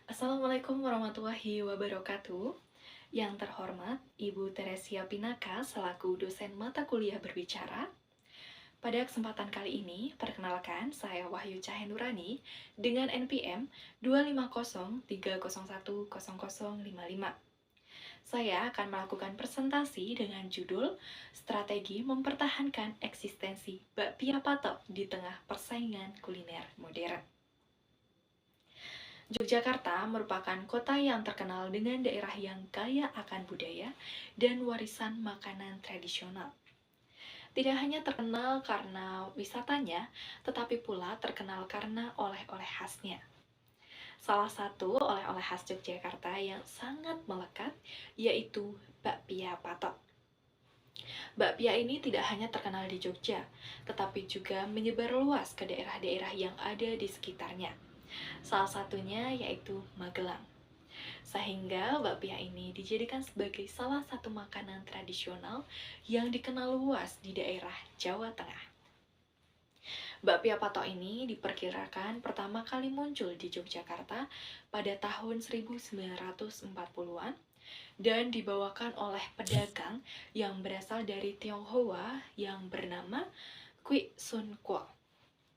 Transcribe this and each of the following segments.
Assalamualaikum warahmatullahi wabarakatuh. Yang terhormat, Ibu Teresia Pinaka selaku dosen mata kuliah berbicara. Pada kesempatan kali ini, perkenalkan saya Wahyu Cahendurani dengan NPM 25030100055. Saya akan melakukan presentasi dengan judul Strategi Mempertahankan Eksistensi Bakpia Patok di Tengah Persaingan Kuliner Modern. Yogyakarta merupakan kota yang terkenal dengan daerah yang kaya akan budaya dan warisan makanan tradisional. Tidak hanya terkenal karena wisatanya, tetapi pula terkenal karena oleh-oleh khasnya. Salah satu oleh-oleh khas Yogyakarta yang sangat melekat yaitu bakpia patok. Bakpia ini tidak hanya terkenal di Jogja, tetapi juga menyebar luas ke daerah-daerah yang ada di sekitarnya. Salah satunya yaitu Magelang. Sehingga bakpia ini dijadikan sebagai salah satu makanan tradisional yang dikenal luas di daerah Jawa Tengah. Bakpia patok ini diperkirakan pertama kali muncul di Yogyakarta pada tahun 1940-an dan dibawakan oleh pedagang yang berasal dari Tionghoa yang bernama Kwi Sun Kuo.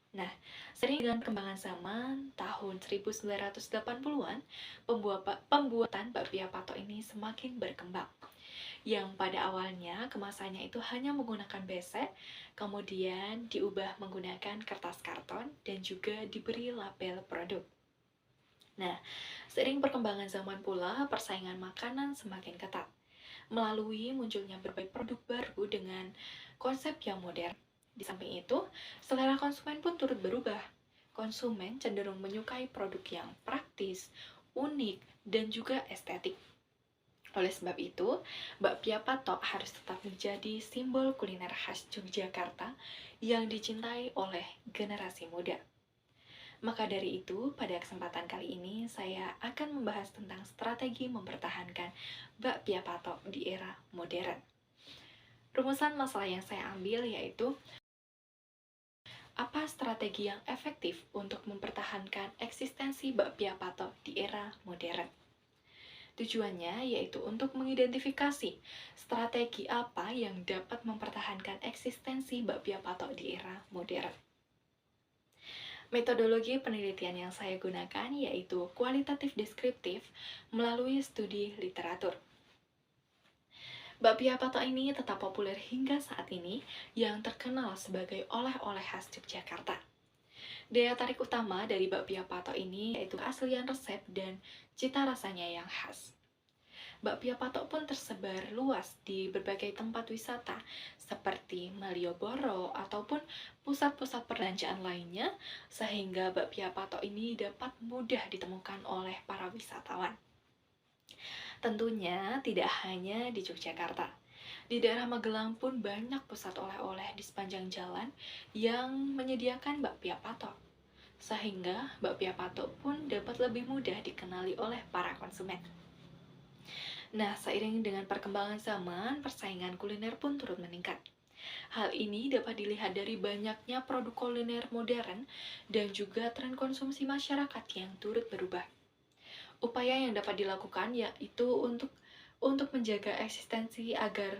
Nah, seiring dengan perkembangan zaman, tahun 1980-an, pembuatan bakpia patok ini semakin berkembang. Yang pada awalnya kemasannya itu hanya menggunakan besek, kemudian diubah menggunakan kertas karton, dan juga diberi label produk. Nah, seiring perkembangan zaman pula, persaingan makanan semakin ketat. Melalui munculnya berbagai produk baru dengan konsep yang modern. Di samping itu, selera konsumen pun turut berubah. Konsumen cenderung menyukai produk yang praktis, unik, dan juga estetik. Oleh sebab itu, bakpia patok harus tetap menjadi simbol kuliner khas Yogyakarta yang dicintai oleh generasi muda. Maka dari itu, pada kesempatan kali ini saya akan membahas tentang strategi mempertahankan bakpia patok di era modern. Rumusan masalah yang saya ambil yaitu apa strategi yang efektif untuk mempertahankan eksistensi bakpia patok di era modern. Tujuannya yaitu untuk mengidentifikasi strategi apa yang dapat mempertahankan eksistensi bakpia patok di era modern. Metodologi penelitian yang saya gunakan yaitu kualitatif deskriptif melalui studi literatur. Bakpia patok ini tetap populer hingga saat ini yang terkenal sebagai oleh-oleh khas Yogyakarta. Daya tarik utama dari bakpia patok ini yaitu keaslian resep dan cita rasanya yang khas. Bakpia patok pun tersebar luas di berbagai tempat wisata seperti Malioboro ataupun pusat-pusat perbelanjaan lainnya, sehingga bakpia patok ini dapat mudah ditemukan oleh para wisatawan. Tentunya tidak hanya di Yogyakarta. Di daerah Magelang pun banyak pusat oleh-oleh di sepanjang jalan yang menyediakan bakpia patok. Sehingga bakpia patok pun dapat lebih mudah dikenali oleh para konsumen. Nah, seiring dengan perkembangan zaman, persaingan kuliner pun turut meningkat. Hal ini dapat dilihat dari banyaknya produk kuliner modern dan juga tren konsumsi masyarakat yang turut berubah. Upaya yang dapat dilakukan yaitu untuk menjaga eksistensi agar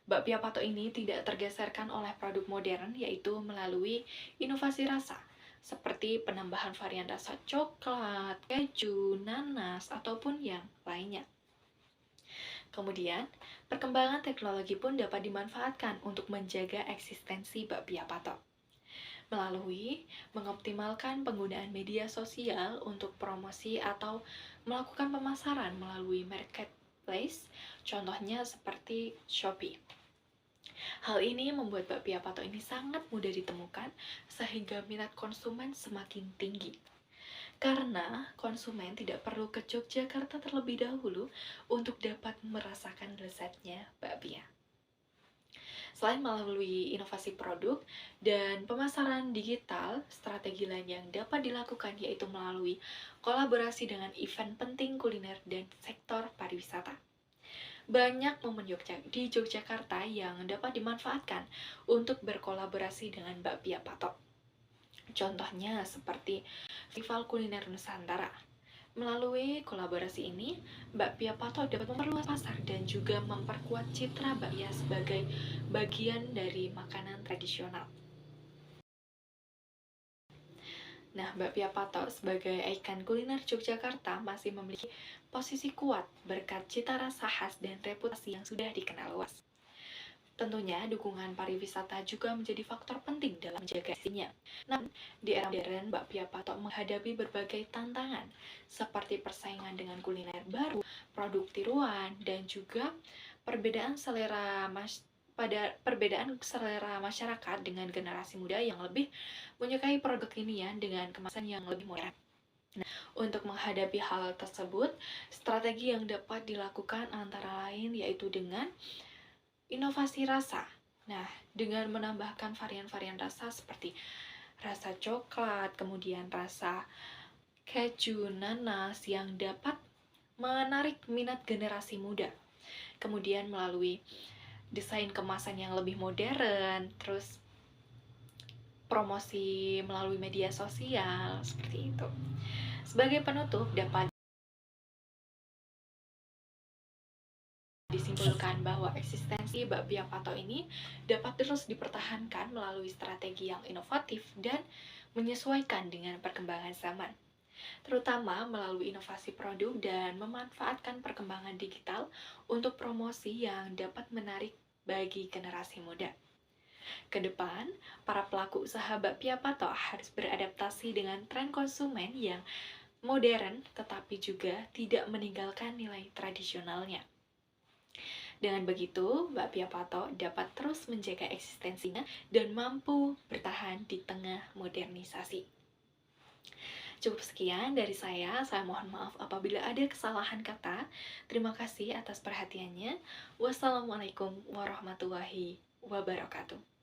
bakpia patok ini tidak tergeserkan oleh produk modern, yaitu melalui inovasi rasa seperti penambahan varian rasa coklat, keju, nanas, ataupun yang lainnya. Kemudian, perkembangan teknologi pun dapat dimanfaatkan untuk menjaga eksistensi bakpia patok melalui mengoptimalkan penggunaan media sosial untuk promosi atau melakukan pemasaran melalui marketplace, contohnya seperti Shopee. Hal ini membuat bakpia patok ini sangat mudah ditemukan sehingga minat konsumen semakin tinggi. Karena konsumen tidak perlu ke Yogyakarta terlebih dahulu untuk dapat merasakan lezatnya bakpia. Selain melalui inovasi produk dan pemasaran digital, strategi lain yang dapat dilakukan yaitu melalui kolaborasi dengan event penting kuliner dan sektor pariwisata. Banyak momen di Yogyakarta yang dapat dimanfaatkan untuk berkolaborasi dengan bakpia patok. Contohnya seperti Festival Kuliner Nusantara. Melalui kolaborasi ini, bakpia patok dapat memperluas pasar dan juga memperkuat citra bakpia sebagai bagian dari makanan tradisional. Nah, bakpia patok sebagai ikon kuliner Yogyakarta masih memiliki posisi kuat berkat cita rasa khas dan reputasi yang sudah dikenal luas. Tentunya, dukungan pariwisata juga menjadi faktor penting dalam menjaga eksistensinya. Namun, di era modern, bakpia patok menghadapi berbagai tantangan, seperti persaingan dengan kuliner baru, produk tiruan, dan juga perbedaan selera masyarakat dengan generasi muda yang lebih menyukai produk kinian dengan kemasan yang lebih modern. Untuk menghadapi hal tersebut, strategi yang dapat dilakukan antara lain yaitu dengan inovasi rasa. Nah, dengan menambahkan varian-varian rasa seperti rasa coklat, kemudian rasa keju, nanas yang dapat menarik minat generasi muda. Kemudian melalui desain kemasan yang lebih modern, terus promosi melalui media sosial, seperti itu. Sebagai penutup, dapat disimpulkan bahwa eksistensi bakpia patok ini dapat terus dipertahankan melalui strategi yang inovatif dan menyesuaikan dengan perkembangan zaman, terutama melalui inovasi produk dan memanfaatkan perkembangan digital untuk promosi yang dapat menarik bagi generasi muda. Kedepan, para pelaku usaha bakpia patok harus beradaptasi dengan tren konsumen yang modern tetapi juga tidak meninggalkan nilai tradisionalnya. Dengan begitu, bakpia patok dapat terus menjaga eksistensinya dan mampu bertahan di tengah modernisasi. Cukup sekian dari saya mohon maaf apabila ada kesalahan kata. Terima kasih atas perhatiannya. Wassalamualaikum warahmatullahi wabarakatuh.